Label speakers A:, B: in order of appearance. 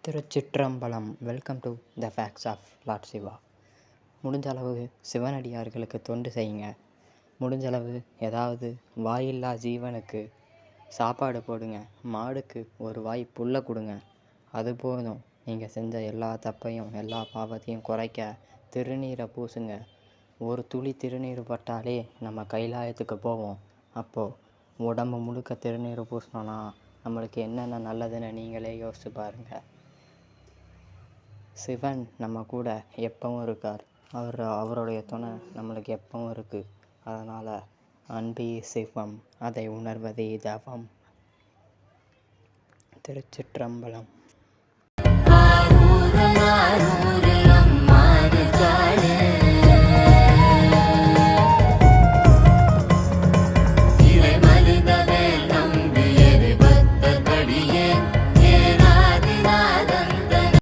A: Thiruchitrambalam. Welcome to the facts of Lord Shiva. முடிஞ்ச அளவு சிவனடியார்களுக்கு தொண்டு செய்யுங்க. முடிஞ்ச அளவு ஏதாவது வாயில்லா ஜீவனுக்கு சாப்பாடு போடுங்க. மாடுக்கு ஒரு வாய் புல்லை கொடுங்க. அது போதும். நீங்கள் செஞ்ச எல்லா தப்பையும் எல்லா பாவத்தையும் குறைக்க திருநீரை பூசுங்க. ஒரு துளி திருநீர் பட்டாலே நம்ம கைலாயத்துக்கு போவோம். அப்போது உடம்பு முழுக்க திருநீர் பூசினோன்னா நம்மளுக்கு என்னென்ன நல்லதுன்னு நீங்களே யோசிச்சு பாருங்கள். சிவன் நம்ம கூட எப்பவும் இருக்கார். அவருடைய துணை நம்மளுக்கு எப்பவும் இருக்குது. அதனால் அன்பே சிவம், அதை உணர்வதே தவம். திருச்சிற்றம்பலம்.